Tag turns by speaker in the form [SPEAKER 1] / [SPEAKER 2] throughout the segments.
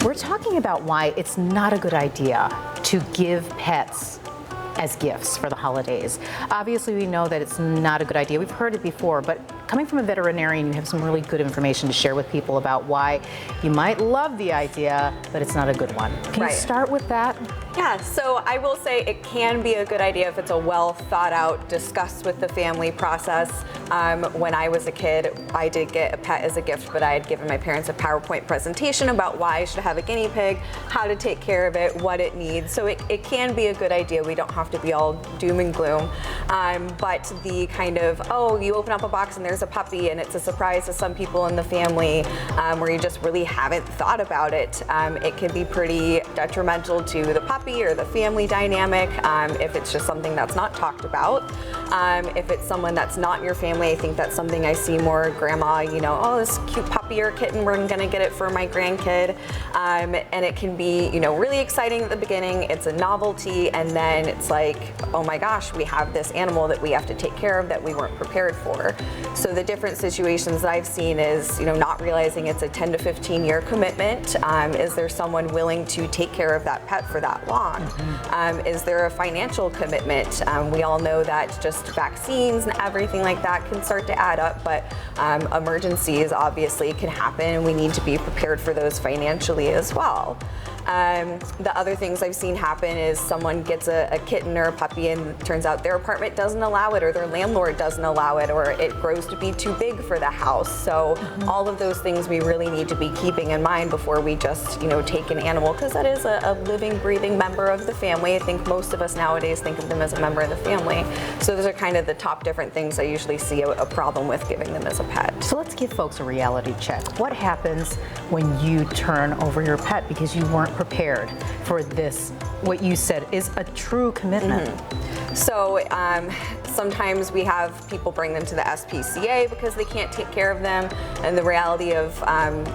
[SPEAKER 1] We're talking about why it's not a good idea to give pets as gifts for the holidays. Obviously, we know that it's not a good idea. We've heard it before, but coming from a veterinarian, you have some really good information to share with people about why you might love the idea, but it's not a good one. Can you start with that?
[SPEAKER 2] Yeah, so I will say it can be a good idea if it's a well thought out, discussed with the family process. When I was a kid, I did get a pet as a gift, but I had given my parents a PowerPoint presentation about why I should have a guinea pig, how to take care of it, what it needs. So it can be a good idea. We don't have to be all doom and gloom. But the kind of, oh, you open up a box and there's a puppy and it's a surprise to some people in the family, where you just really haven't thought about it, it can be pretty detrimental to the puppy or the family dynamic if it's just something that's not talked about. If it's someone that's not in your family, I think that's something I see more. Grandma, you know, oh, this cute puppy or kitten, we're gonna get it for my grandkid. And it can be, you know, really exciting at the beginning. It's a novelty, and then it's like, oh my gosh, we have this animal that we have to take care of that we weren't prepared for. So the different situations that I've seen is, you know, not realizing it's a 10 to 15 year commitment. Is there someone willing to take care of that pet for that long? Is there a financial commitment? We all know that just vaccines and everything like that can start to add up, but emergencies obviously can happen, and we need to be prepared for those financially as well. The other things I've seen happen is someone gets a kitten or a puppy and it turns out their apartment doesn't allow it, or their landlord doesn't allow it, or it grows to be too big for the house. So all of those things we really need to be keeping in mind before we just, you know, take an animal, because that is a living, breathing member of the family. I think most of us nowadays think of them as a member of the family. So those are kind of the top different things I usually see a problem with giving them as a pet.
[SPEAKER 1] So let's give folks a reality check. What happens when you turn over your pet because you weren't prepared for this, what you said is a true commitment?
[SPEAKER 2] So sometimes we have people bring them to the SPCA because they can't take care of them. And the reality of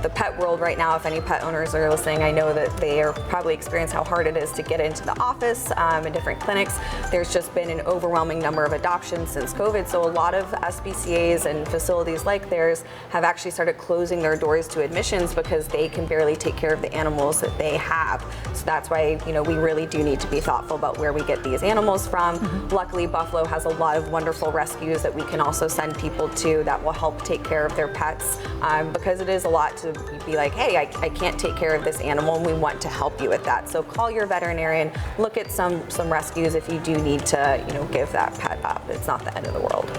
[SPEAKER 2] the pet world right now, if any pet owners are listening, I know that they are probably experience how hard it is to get into the office in different clinics. There's just been an overwhelming number of adoptions since COVID. So a lot of SPCAs and facilities like theirs have actually started closing their doors to admissions because they can barely take care of the animals that they have. So that's why, you know, we really do need to be thoughtful about where we get these animals from. Luckily, Buffalo has a lot of wonderful rescues that we can also send people to that will help take care of their pets, because it is a lot to be like, hey, I can't take care of this animal, and we want to help you with that. So call your veterinarian, look at some rescues if you do need to, you know, give that pet up. It's not the end of the world.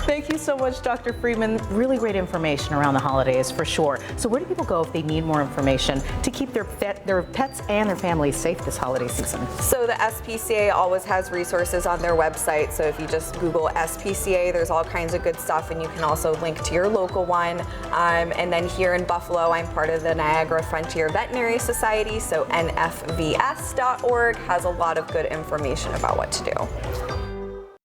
[SPEAKER 1] Thank you so much, Dr. Friedman. Really great information around the holidays for sure. So where do people go if they need more information to keep their pets and their families safe this holiday season?
[SPEAKER 2] So the SPCA always has resources on their website. So if you just Google SPCA, there's all kinds of good stuff, and you can also link to your local one. And then here in Buffalo, I'm part of the Niagara Frontier Veterinary Society, so nfvs.org has a lot of good information about what to do.